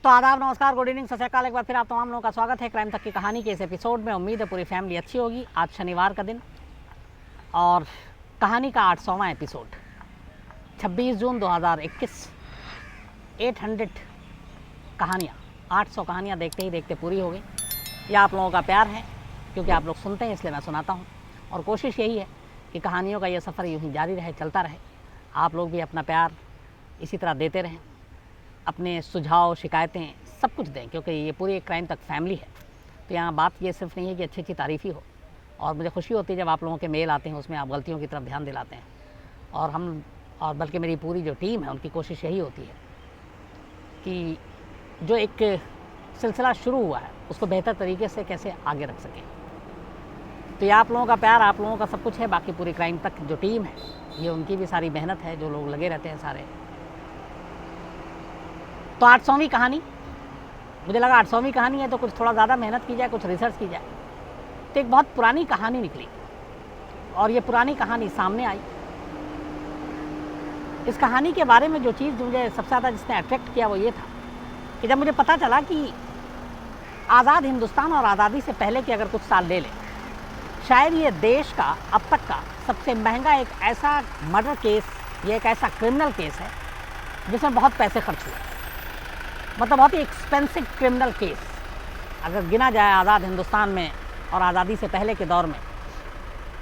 तो आदाब, नमस्कार, गुड इवनिंग, सत श्री अकाल। एक बार फिर आप तमाम लोगों का स्वागत है क्राइम तक की कहानी के इस एपिसोड में। उम्मीद है पूरी फैमिली अच्छी होगी। आज शनिवार का दिन और कहानी का 800वां एपिसोड, 26 जून 2021। 800 कहानियाँ, 800 कहानियाँ देखते ही देखते पूरी हो गई। यह आप लोगों का प्यार है, क्योंकि आप लोग सुनते हैं इसलिए मैं सुनाता हूँ। और कोशिश यही है कि कहानियों का यह सफ़र यूँ ही जारी रहे, चलता रहे। आप लोग भी अपना प्यार इसी तरह देते रहें, अपने सुझाव, शिकायतें सब कुछ दें, क्योंकि ये पूरी एक क्राइम तक फैमिली है। तो यहाँ बात ये सिर्फ नहीं है कि अच्छी अच्छी तारीफ़ ही हो। और मुझे खुशी होती है जब आप लोगों के मेल आते हैं, उसमें आप गलतियों की तरफ ध्यान दिलाते हैं। और बल्कि मेरी पूरी जो टीम है उनकी कोशिश यही होती है कि जो एक सिलसिला शुरू हुआ है उसको बेहतर तरीके से कैसे आगे रख सकें। तो ये आप लोगों का प्यार, आप लोगों का सब कुछ है। बाकी पूरी क्राइम तक जो टीम है, ये उनकी भी सारी मेहनत है, जो लोग लगे रहते हैं सारे। तो 800वीं कहानी, मुझे लगा 800वीं कहानी है तो कुछ थोड़ा ज़्यादा मेहनत की जाए, कुछ रिसर्च की जाए। तो एक बहुत पुरानी कहानी निकली और ये पुरानी कहानी सामने आई। इस कहानी के बारे में जो चीज़ मुझे सबसे ज़्यादा जिसने अट्रैक्ट किया वो ये था कि जब मुझे पता चला कि आज़ाद हिंदुस्तान और आज़ादी से पहले के अगर कुछ साल ले लें, शायद ये देश का अब तक का सबसे महंगा एक ऐसा मर्डर केस, ये एक ऐसा क्रिमिनल केस है जिसमें बहुत पैसे खर्च हुए। मतलब बहुत ही एक्सपेंसिव क्रिमिनल केस अगर गिना जाए आज़ाद हिंदुस्तान में और आज़ादी से पहले के दौर में,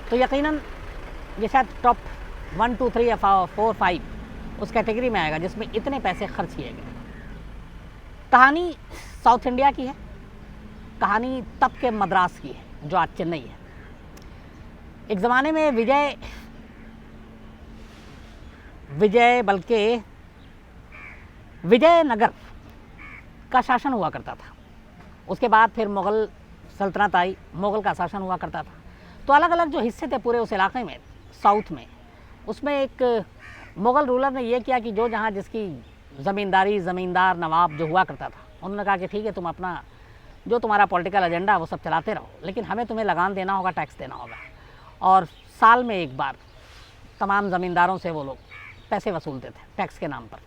तो यकीनन ये शायद टॉप 1, 2, 3 या 4, 5 उस कैटेगरी में आएगा जिसमें इतने पैसे खर्च किए गए। कहानी साउथ इंडिया की है, कहानी तब के मद्रास की है जो आज चेन्नई है। एक ज़माने में विजयनगर का शासन हुआ करता था। उसके बाद फिर मुग़ल सल्तनत आई, मुग़ल का शासन हुआ करता था। तो अलग अलग जो हिस्से थे पूरे उस इलाके में, साउथ में, उसमें एक मुग़ल रूलर ने ये किया कि जो जहाँ जिसकी ज़मींदार नवाब जो हुआ करता था, उन्होंने कहा कि ठीक है, तुम अपना जो तुम्हारा पॉलिटिकल एजेंडा वो सब चलाते रहो, लेकिन हमें तुम्हें लगान देना होगा, टैक्स देना होगा। और साल में एक बार तमाम ज़मींदारों से वो लोग पैसे वसूलते थे टैक्स के नाम पर।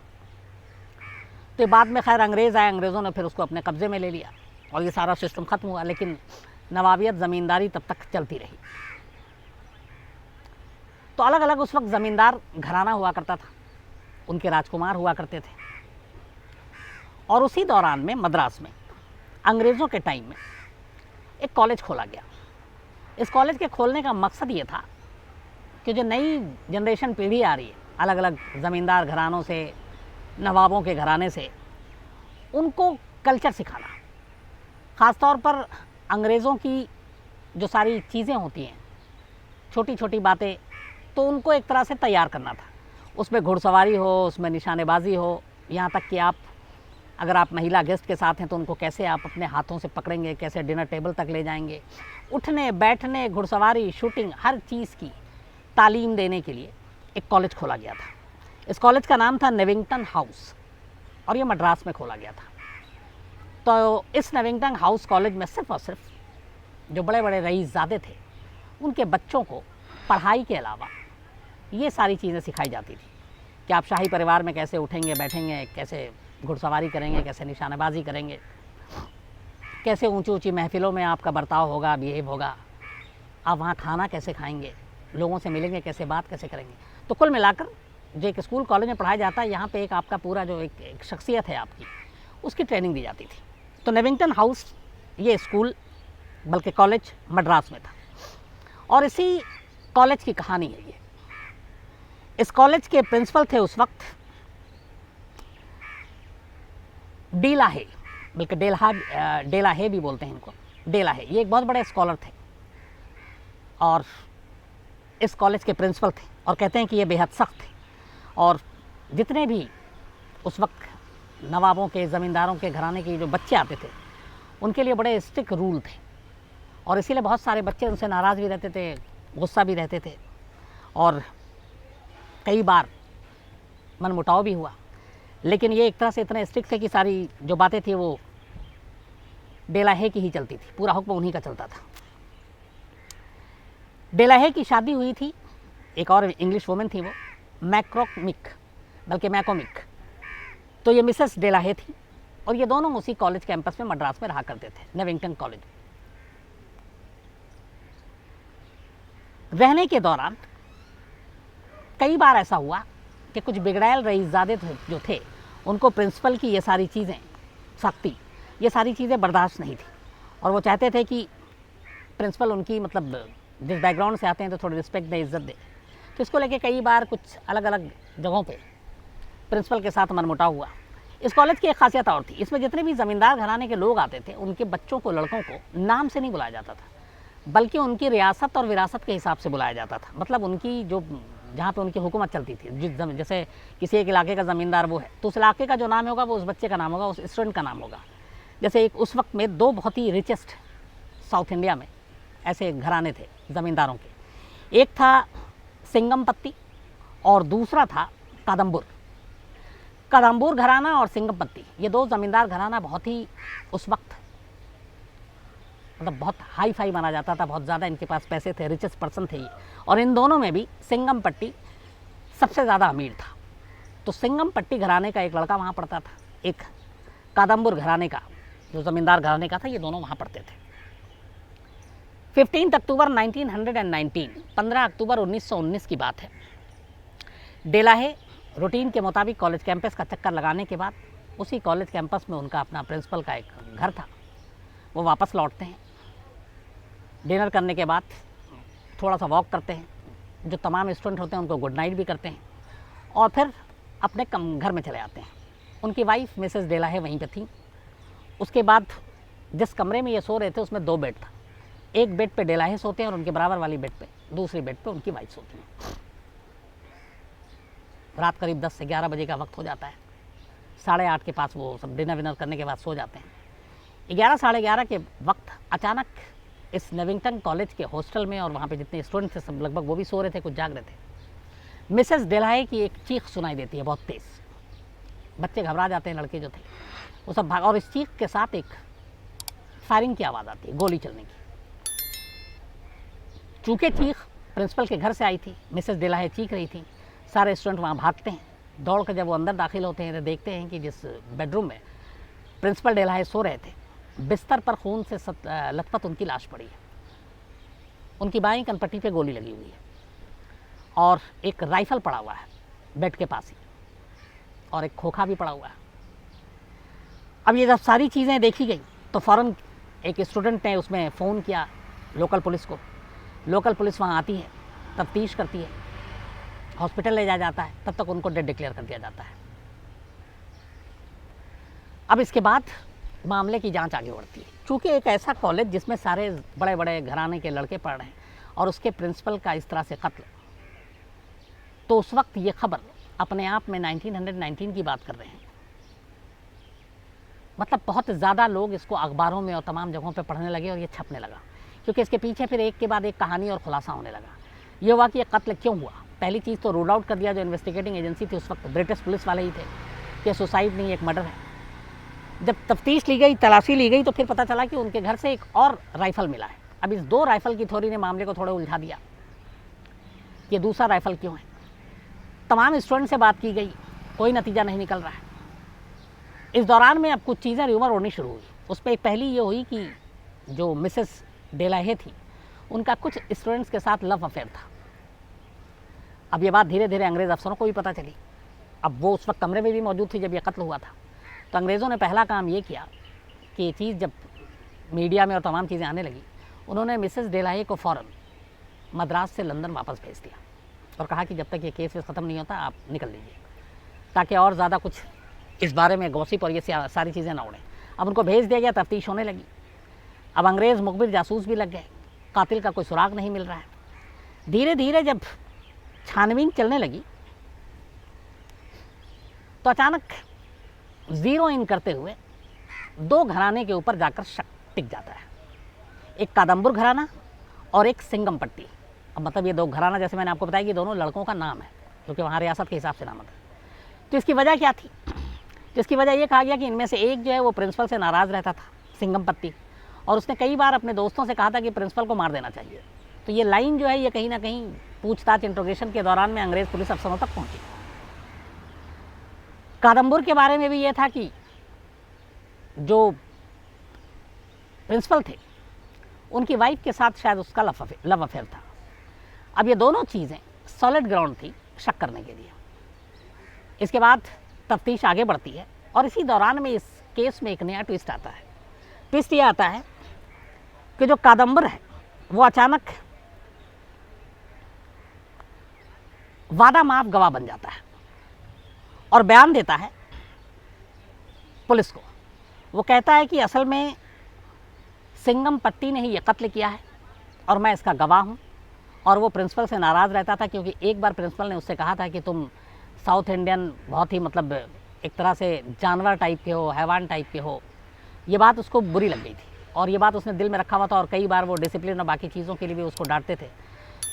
तो बाद में खैर अंग्रेज़ आए, अंग्रेज़ों ने फिर उसको अपने कब्ज़े में ले लिया और ये सारा सिस्टम ख़त्म हुआ। लेकिन नवाबियत, ज़मींदारी तब तक चलती रही। तो अलग अलग उस वक्त ज़मींदार घराना हुआ करता था, उनके राजकुमार हुआ करते थे। और उसी दौरान में मद्रास में अंग्रेज़ों के टाइम में एक कॉलेज खोला गया। इस कॉलेज के खोलने का मकसद ये था कि जो नई जनरेशन पीढ़ी आ रही है, अलग अलग ज़मींदार घरानों से, नवाबों के घराने से, उनको कल्चर सिखाना। ख़ास तौर पर अंग्रेज़ों की जो सारी चीज़ें होती हैं, छोटी छोटी बातें, तो उनको एक तरह से तैयार करना था। उसमें घुड़सवारी हो, उसमें निशानेबाजी हो, यहाँ तक कि अगर आप महिला गेस्ट के साथ हैं तो उनको कैसे आप अपने हाथों से पकड़ेंगे, कैसे डिनर टेबल तक ले जाएंगे, उठने बैठने, घुड़सवारी, शूटिंग, हर चीज़ की तालीम देने के लिए एक कॉलेज खोला गया था। इस कॉलेज का नाम था नेविंगटन हाउस और ये मद्रास में खोला गया था। तो इस नेविंगटन हाउस कॉलेज में सिर्फ़ और सिर्फ जो बड़े बड़े रईसज़ादे थे, उनके बच्चों को पढ़ाई के अलावा ये सारी चीज़ें सिखाई जाती थी कि आप शाही परिवार में कैसे उठेंगे, बैठेंगे, कैसे घुड़सवारी करेंगे, कैसे निशानेबाजी करेंगे, कैसे ऊंची ऊंची महफ़िलों में आपका बर्ताव होगा, बिहेव होगा, आप वहाँ खाना कैसे खाएंगे, लोगों से मिलेंगे कैसे, बात कैसे करेंगे। तो कुल मिलाकर जो एक स्कूल कॉलेज में पढ़ाया जाता है, यहाँ पे एक आपका पूरा जो एक शख्सियत है आपकी, उसकी ट्रेनिंग दी जाती थी। तो नेविंगटन हाउस ये स्कूल, बल्कि कॉलेज, मद्रास में था। और इसी कॉलेज की कहानी है ये। इस कॉलेज के प्रिंसिपल थे उस वक्त डेलाहे, बल्कि डेलाहे भी बोलते हैं इनको, डेलाहे। ये एक बहुत बड़े स्कॉलर थे और इस कॉलेज के प्रिंसिपल थे, और कहते हैं कि ये बेहद सख्त थे। और जितने भी उस वक्त नवाबों के, ज़मींदारों के घराने के जो बच्चे आते थे, उनके लिए बड़े स्ट्रिक्ट रूल थे। और इसीलिए बहुत सारे बच्चे उनसे नाराज़ भी रहते थे, गुस्सा भी रहते थे, और कई बार मनमुटाव भी हुआ। लेकिन ये एक तरह से इतने स्ट्रिक्ट थे कि सारी जो बातें थी वो डेलाहे की ही चलती थी, पूरा हुक्म उन्हीं का चलता था। डेलाहे की शादी हुई थी, एक और इंग्लिश वुमेन थी, वो मैकोमिक। तो ये मिसेस डेलाहे थी। और ये दोनों उसी कॉलेज कैंपस में मद्रास में रहा करते थे, नेविंगटन कॉलेज। रहने के दौरान कई बार ऐसा हुआ कि कुछ बिगड़ैल रईसजादे जो थे उनको प्रिंसिपल की ये सारी चीज़ें, सख्ती, ये सारी चीज़ें बर्दाश्त नहीं थी और वो चाहते थे कि प्रिंसिपल उनकी मतलब जिस बैकग्राउंड से आते हैं तो थोड़ी रिस्पेक्ट दे, इज्जत दे। तो इसको लेके कई बार कुछ अलग अलग जगहों पे प्रिंसिपल के साथ मनमुटाव हुआ। इस कॉलेज की एक खासियत और थी, इसमें जितने भी ज़मींदार घराने के लोग आते थे उनके बच्चों को, लड़कों को नाम से नहीं बुलाया जाता था, बल्कि उनकी रियासत और विरासत के हिसाब से बुलाया जाता था। मतलब उनकी जो, जहाँ पे उनकी हुकूमत चलती थी, जैसे किसी एक इलाके का ज़मींदार वो है तो उस इलाके का जो नाम होगा वो उस बच्चे का नाम होगा, उस स्टूडेंट का नाम होगा। जैसे एक उस वक्त में दो बहुत ही रिचेस्ट साउथ इंडिया में ऐसे घराने थे ज़मींदारों के, एक था सिंगमपत्ती और दूसरा था कादम्बुर। कादम्बुर घराना और सिंगमपत्ती, ये दो ज़मींदार घराना बहुत ही उस वक्त मतलब बहुत हाई फाई माना जाता था, बहुत ज़्यादा इनके पास पैसे थे, रिचेस्ट पर्सन थे ये। और इन दोनों में भी सिंगमपट्टी सबसे ज़्यादा अमीर था। तो सिंगमपट्टी घराने का एक लड़का वहाँ पढ़ता था, एक कादम्बुर घराने का जो ज़मींदार घराने का था, ये दोनों वहाँ पढ़ते थे। 15 अक्टूबर 1919, 15 अक्टूबर 1919 की बात है। डेलाहे रूटीन के मुताबिक कॉलेज कैंपस का चक्कर लगाने के बाद उसी कॉलेज कैंपस में उनका अपना प्रिंसिपल का एक घर था, वो वापस लौटते हैं। डिनर करने के बाद थोड़ा सा वॉक करते हैं, जो तमाम स्टूडेंट होते हैं उनको गुड नाइट भी करते हैं और फिर अपने घर में चले आते हैं। उनकी वाइफ मिसेस डेलाहे वहीं पे थी। उसके बाद जिस कमरे में ये सो रहे थे उसमें 2 बेड था, एक बेड पे डेलाहे सोते हैं और उनके बराबर वाली बेड पे, दूसरी बेड पे उनकी वाइफ सोती है। रात करीब 10 से 11 बजे का वक्त हो जाता है, 8:30 के पास वो सब डिनर विनर करने के बाद सो जाते हैं। 11 साढ़े 11 के वक्त अचानक इस नेविंगटन कॉलेज के हॉस्टल में, और वहाँ पे जितने स्टूडेंट थे सब लगभग वो भी सो रहे थे, कुछ जाग रहे थे, मिसेस डेलाहे की एक चीख सुनाई देती है बहुत तेज़। बच्चे घबरा जाते हैं, लड़के जो थे वो सब भाग, और इस चीख के साथ एक फायरिंग की आवाज़ आती है, गोली चलने की। चूँकि चीख प्रिंसिपल के घर से आई थी, मिसेस डेलाहे चीख रही थी, सारे स्टूडेंट वहाँ भागते हैं। दौड़ कर जब वो अंदर दाखिल होते हैं तो देखते हैं कि जिस बेडरूम में प्रिंसिपल डेलाहे सो रहे थे, बिस्तर पर खून से लथपथ उनकी लाश पड़ी है। उनकी बाईं कनपट्टी पे गोली लगी हुई है और एक राइफल पड़ा हुआ है बेड के पास ही, और एक खोखा भी पड़ा हुआ है। अब ये जब सारी चीज़ें देखी गई तो फ़ौरन एक स्टूडेंट ने उसमें फ़ोन किया लोकल पुलिस को। लोकल पुलिस वहाँ आती है, तफ्तीश करती है, हॉस्पिटल ले जाया जाता है, तब तक उनको डेड डिक्लेयर कर दिया जाता है। अब इसके बाद मामले की जांच आगे बढ़ती है। चूँकि एक ऐसा कॉलेज जिसमें सारे बड़े बड़े घराने के लड़के पढ़ रहे हैं और उसके प्रिंसिपल का इस तरह से कत्ल, तो उस वक्त ये खबर अपने आप में 1919 की बात कर रहे हैं, मतलब बहुत ज़्यादा लोग इसको अखबारों में और तमाम जगहों पे पढ़ने लगे और ये छपने लगा, क्योंकि इसके पीछे फिर एक के बाद एक कहानी और खुलासा होने लगा। ये हुआ कि ये कत्ल क्यों हुआ। पहली चीज़ तो रूल आउट कर दिया जो इन्वेस्टिगेटिंग एजेंसी थी उस वक्त, ब्रिटिश पुलिस वाले ही थे, कि सुसाइड नहीं, एक मर्डर है। जब तफ्तीश ली गई, तलाशी ली गई, तो फिर पता चला कि उनके घर से एक और राइफ़ल मिला है। अब इस 2 राइफ़ल की थ्योरी ने मामले को थोड़ा उलझा दिया कि दूसरा राइफ़ल क्यों है। तमाम स्टूडेंट से बात की गई, कोई नतीजा नहीं निकल रहा है। इस दौरान में अब कुछ चीज़ें र्यूमर होनी शुरू हुई। उस पर पहली ये हुई कि जो मिसेस डेलाहे थी उनका कुछ स्टूडेंट्स के साथ लव अफेयर था। अब ये बात धीरे धीरे अंग्रेज़ अफसरों को भी पता चली। अब वो उस वक्त कमरे में भी मौजूद थी जब ये कत्ल हुआ था। तो अंग्रेज़ों ने पहला काम ये किया कि ये चीज़ जब मीडिया में और तमाम चीज़ें आने लगी, उन्होंने मिसेस डेलाहे को फ़ौरन मद्रास से लंदन वापस भेज दिया और कहा कि जब तक ये केस ख़त्म नहीं होता आप निकल लीजिए, ताकि और ज़्यादा कुछ इस बारे में गॉसिप और ये सारी चीज़ें ना उड़ें। अब उनको भेज दिया गया, तफ्तीश होने लगी। अब अंग्रेज़ मुखबिर जासूस भी लग गए, कातिल का कोई सुराग नहीं मिल रहा है। धीरे धीरे जब छानबीन चलने लगी तो अचानक ज़ीरो इन करते हुए 2 घराने के ऊपर जाकर शक टिक जाता है, एक कादम्बुर घराना और एक सिंगमपट्टी। अब मतलब ये 2 घराना, जैसे मैंने आपको बताया कि दोनों लड़कों का नाम है, क्योंकि वहाँ रियासत के हिसाब से नाम है। तो इसकी वजह क्या थी? जिसकी वजह ये कहा गया कि इनमें से एक जो है वो प्रिंसिपल से नाराज़ रहता था, सिंगमपट्टी, और उसने कई बार अपने दोस्तों से कहा था कि प्रिंसिपल को मार देना चाहिए। तो ये लाइन जो है ये कहीं ना कहीं पूछताछ, इंट्रोगेशन के दौरान में अंग्रेज़ पुलिस अफसरों तक पहुँची। कादम्बुर के बारे में भी ये था कि जो प्रिंसिपल थे उनकी वाइफ के साथ शायद उसका लव अफेयर था। अब ये दोनों चीज़ें सॉलिड ग्राउंड थी शक करने के लिए। इसके बाद तफ्तीश आगे बढ़ती है और इसी दौरान में इस केस में एक नया ट्विस्ट आता है। ट्विस्ट ये आता है कि जो कादम्बर है वो अचानक वादा माफ गवाह बन जाता है और बयान देता है पुलिस को। वो कहता है कि असल में सिंगमपट्टी ने ही ये कत्ल किया है और मैं इसका गवाह हूँ। और वो प्रिंसिपल से नाराज़ रहता था क्योंकि एक बार प्रिंसिपल ने उससे कहा था कि तुम साउथ इंडियन बहुत ही मतलब एक तरह से जानवर टाइप के हो, हैवान टाइप के हो। ये बात उसको बुरी लग गई थी और ये बात उसने दिल में रखा हुआ था और कई बार वो डिसिप्लिन और बाकी चीज़ों के लिए भी उसको डांटते थे।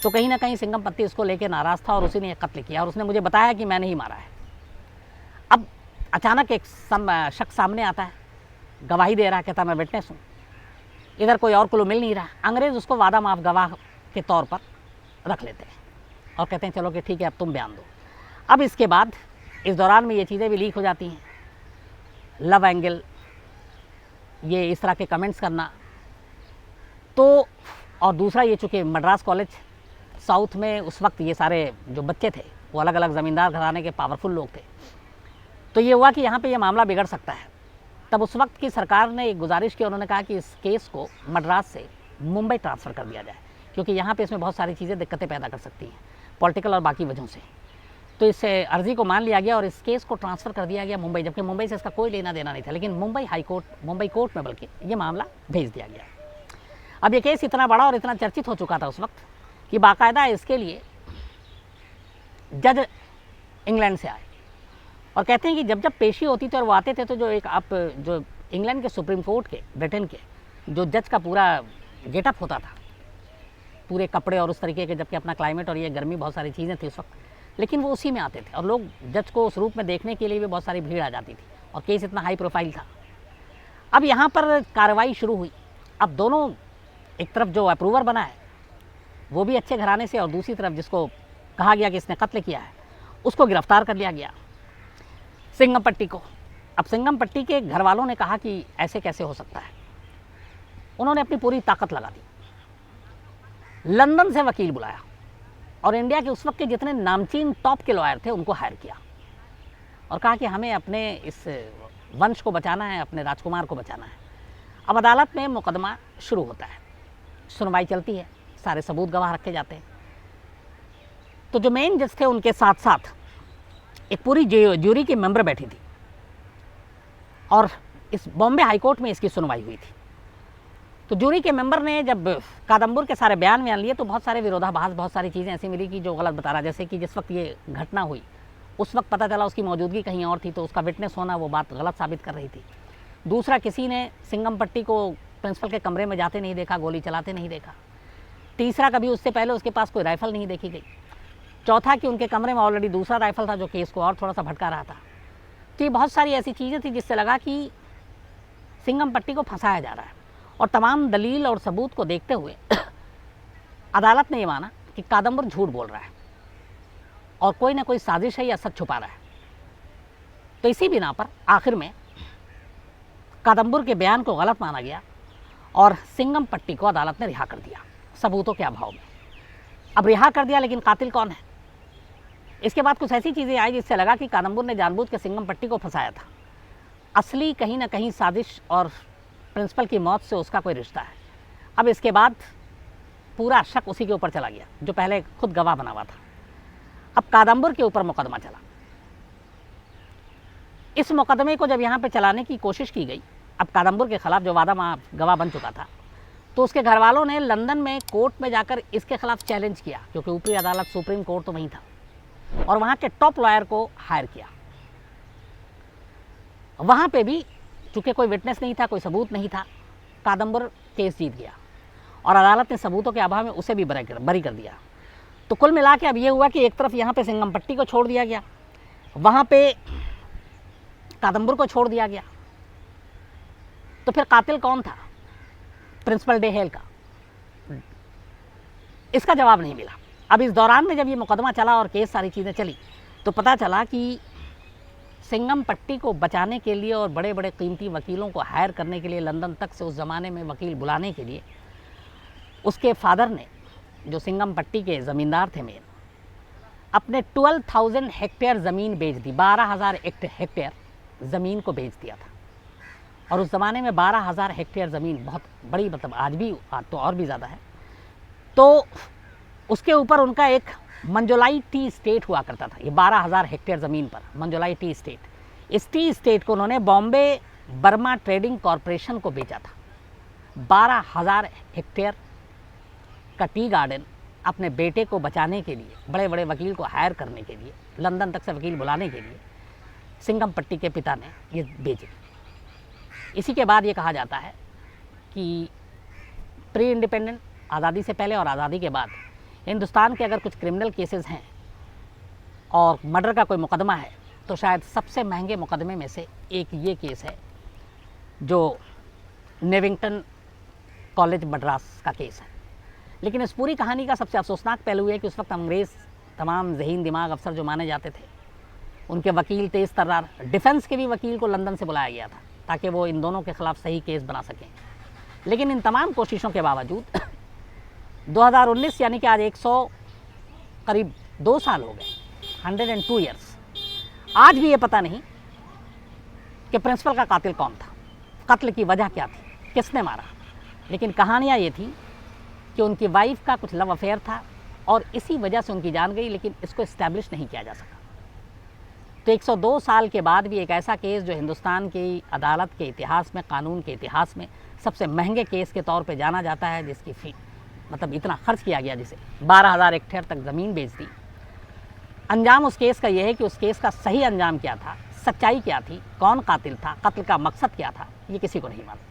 तो कहीं ना कहीं सिंगमपट्टी इसको लेकर नाराज़ था और उसी ने यह कत्ल किया और उसने मुझे बताया कि मैंने ही मारा है। अब अचानक एक शख्स सामने आता है, गवाही दे रहा है, कहता मैं विटनेस हूँ। इधर कोई और क्लू मिल नहीं रहा। अंग्रेज़ उसको वादा माफ गवाह के तौर पर रख लेते हैं और कहते हैं चलो कि ठीक है अब तुम बयान दो। अब इसके बाद इस दौरान में ये चीज़ें भी लीक हो जाती हैं, लव एंगल, ये इस तरह के कमेंट्स करना। तो और दूसरा ये चूँकि मद्रास कॉलेज साउथ में उस वक्त ये सारे जो बच्चे थे वो अलग अलग ज़मींदार घराने के पावरफुल लोग थे। तो ये हुआ कि यहाँ पे ये मामला बिगड़ सकता है। तब उस वक्त की सरकार ने एक गुजारिश की, उन्होंने कहा कि इस केस को मद्रास से मुंबई ट्रांसफ़र कर दिया जाए क्योंकि यहाँ पे इसमें बहुत सारी चीज़ें दिक्कतें पैदा कर सकती हैं पॉलिटिकल और बाकी वजहों से। तो इस अर्ज़ी को मान लिया गया और इस केस को ट्रांसफ़र कर दिया गया मुंबई, जबकि मुंबई से इसका कोई लेना देना नहीं था। लेकिन मुंबई कोर्ट में बल्कि ये मामला भेज दिया गया। अब ये केस इतना बड़ा और इतना चर्चित हो चुका था उस वक्त कि बाकायदा इसके लिए जज इंग्लैंड से आए और कहते हैं कि जब जब पेशी होती थी और वो आते थे तो जो इंग्लैंड के सुप्रीम कोर्ट के, ब्रिटेन के जो जज का पूरा गेटअप होता था, पूरे कपड़े और उस तरीके के, जबकि अपना क्लाइमेट और ये गर्मी बहुत सारी चीज़ें थी उस वक्त, लेकिन वो उसी में आते थे और लोग जज को उस रूप में देखने के लिए भी बहुत सारी भीड़ आ जाती थी और केस इतना हाई प्रोफाइल था। अब यहाँ पर कार्रवाई शुरू हुई। अब दोनों, एक तरफ जो अप्रूवर बना है वो भी अच्छे घराने से और दूसरी तरफ जिसको कहा गया कि इसने कत्ल किया है उसको गिरफ्तार कर लिया गया, सिंगमपट्टी को। अब सिंगमपट्टी के घर वालों ने कहा कि ऐसे कैसे हो सकता है। उन्होंने अपनी पूरी ताकत लगा दी, लंदन से वकील बुलाया और इंडिया के उस वक्त के जितने नामचीन टॉप के लॉयर थे उनको हायर किया और कहा कि हमें अपने इस वंश को बचाना है, अपने राजकुमार को बचाना है। अब अदालत में मुकदमा शुरू होता है, सुनवाई चलती है, सारे सबूत गवाह रखे जाते हैं। तो जो मेन जज थे उनके साथ साथ एक पूरी ज्यूरी की मेंबर बैठी थी और इस बॉम्बे हाई कोर्ट में इसकी सुनवाई हुई थी। तो ज्यूरी के मेंबर ने जब कादम्बर के सारे बयान लिए तो बहुत सारे विरोधाभास, बहुत सारी चीज़ें ऐसी मिली कि जो गलत बता रहा। जैसे कि जिस वक्त ये घटना हुई उस वक्त पता चला उसकी मौजूदगी कहीं और थी, तो उसका विटनेस होना वो बात गलत साबित कर रही थी। दूसरा, किसी ने सिंगमपट्टी को प्रिंसिपल के कमरे में जाते नहीं देखा, गोली चलाते नहीं देखा। तीसरा, कभी उससे पहले उसके पास कोई राइफ़ल नहीं देखी गई। चौथा, कि उनके कमरे में ऑलरेडी दूसरा राइफ़ल था जो केस को और थोड़ा सा भटका रहा था। तो ये बहुत सारी ऐसी चीज़ें थी जिससे लगा कि सिंगमपट्टी को फंसाया जा रहा है और तमाम दलील और सबूत को देखते हुए अदालत ने ये माना कि कादम्बर झूठ बोल रहा है और कोई ना कोई साजिश है या सच छुपा रहा है। तो इसी बिना पर आखिर में कादम्बर के बयान को गलत माना गया और सिंगमपट्टी को अदालत ने रिहा कर दिया सबूतों के अभाव में। अब रिहा कर दिया, लेकिन कातिल कौन है? इसके बाद कुछ ऐसी चीज़ें आई जिससे लगा कि कादम्बर ने जानबूझ के सिंगमपट्टी को फंसाया था। असली कहीं ना कहीं साजिश और प्रिंसिपल की मौत से उसका कोई रिश्ता है। अब इसके बाद पूरा शक उसी के ऊपर चला गया जो पहले खुद गवाह बना हुआ था। अब कादम्बर के ऊपर मुकदमा चला। इस मुकदमे को जब यहाँ पे चलाने की कोशिश की गई, अब कादम्बर के खिलाफ जो वादा गवाह बन चुका था, तो उसके घर वालों ने लंदन में कोर्ट में जाकर इसके खिलाफ चैलेंज किया, क्योंकि ऊपरी अदालत सुप्रीम कोर्ट तो वहीं था, और वहाँ के टॉप लॉयर को हायर किया। वहाँ पे भी चूँकि कोई विटनेस नहीं था, कोई सबूत नहीं था, कादम्बर केस जीत गया और अदालत ने सबूतों के अभाव में उसे भी बरी कर दिया। तो कुल मिला के अब ये हुआ कि एक तरफ यहाँ पे सिंगमपट्टी को छोड़ दिया गया, वहाँ पे कादम्बर को छोड़ दिया गया। तो फिर कातिल कौन था प्रिंसिपल डे हेल का? इसका जवाब नहीं मिला। अब इस दौरान में जब ये मुकदमा चला और केस सारी चीज़ें चली, तो पता चला कि सिंघम पट्टी को बचाने के लिए और बड़े बड़े कीमती वकीलों को हायर करने के लिए लंदन तक से उस ज़माने में वकील बुलाने के लिए उसके फादर ने, जो सिंघम पट्टी के ज़मींदार थे मेन, अपने 12,000 हेक्टेयर ज़मीन बेच दी। 12,000 हेक्टेयर ज़मीन को बेच दिया था। और उस ज़माने में 12,000 हेक्टेयर ज़मीन बहुत बड़ी, मतलब आज भी तो और भी ज़्यादा है। तो उसके ऊपर उनका एक मंजोलाई टी स्टेट हुआ करता था। ये 12,000 हेक्टेयर ज़मीन पर मंजोलाई टी स्टेट, इस टी स्टेट को उन्होंने बॉम्बे बर्मा ट्रेडिंग कॉरपोरेशन को बेचा था। 12,000 हेक्टेयर का टी गार्डन अपने बेटे को बचाने के लिए, बड़े बड़े वकील को हायर करने के लिए, लंदन तक से वकील बुलाने के लिए सिंघम पट्टी के पिता ने ये बेचे। इसी के बाद ये कहा जाता है कि प्री इंडिपेंडेंट, आज़ादी से पहले और आज़ादी के बाद, हिंदुस्तान के अगर कुछ क्रिमिनल केसेस हैं और मर्डर का कोई मुकदमा है तो शायद सबसे महंगे मुकदमे में से एक ये केस है, जो नेविंगटन कॉलेज मद्रास का केस है। लेकिन इस पूरी कहानी का सबसे अफसोसनाक पहलू है कि उस वक्त अंग्रेज़ तमाम ज़हीन दिमाग अफसर जो माने जाते थे, उनके वकील तेज़ तर्रार, डिफेंस के भी वकील को लंदन से बुलाया गया था ताकि वो इन दोनों के ख़िलाफ़ सही केस बना सकें। लेकिन इन तमाम कोशिशों के बावजूद 2019 यानी कि आज 100 करीब 2 साल हो गए, 102 ईयर्स, आज भी ये पता नहीं कि प्रिंसिपल का कातिल कौन था, कत्ल की वजह क्या थी, किसने मारा। लेकिन कहानियाँ ये थी कि उनकी वाइफ का कुछ लव अफेयर था और इसी वजह से उनकी जान गई, लेकिन इसको इस्टेब्लिश नहीं किया जा सका। तो 102 साल के बाद भी एक ऐसा केस जो हिंदुस्तान की अदालत के इतिहास में, कानून के इतिहास में सबसे महंगे केस के तौर पे जाना जाता है, जिसकी फ़ी मतलब इतना खर्च किया गया, जिसे 12,000 हेक्टेयर तक ज़मीन बेच दी। अंजाम उस केस का यह है कि उस केस का सही अंजाम क्या था, सच्चाई क्या थी, कौन कातिल था, कत्ल का मकसद क्या था, ये किसी को नहीं मालूम।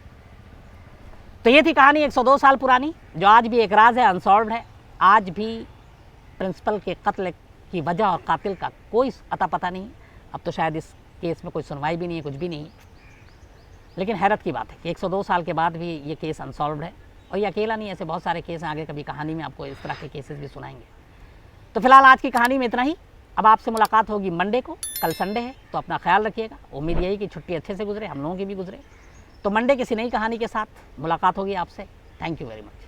तो ये थी कहानी 102 साल पुरानी, जो आज भी एक राज है, अनसॉल्व्ड है। आज भी प्रिंसिपल के कत्ल की वजह और कातिल का कोई अता पता नहीं। अब तो शायद इस केस में कोई सुनवाई भी नहीं है, कुछ भी नहीं है। लेकिन हैरत की बात है कि 102 साल के बाद भी ये केस अनसॉल्व्ड है। और ये अकेला नहीं, ऐसे बहुत सारे केस हैं, आगे कभी कहानी में आपको इस तरह के केसेस भी सुनाएंगे। तो फिलहाल आज की कहानी में इतना ही। अब आपसे मुलाकात होगी मंडे को, कल संडे है, तो अपना ख्याल रखिएगा। उम्मीद यही कि छुट्टी अच्छे से गुजरे, हम लोगों की भी गुजरे। तो मंडे किसी नई कहानी के साथ मुलाकात होगी आपसे। Thank you very much.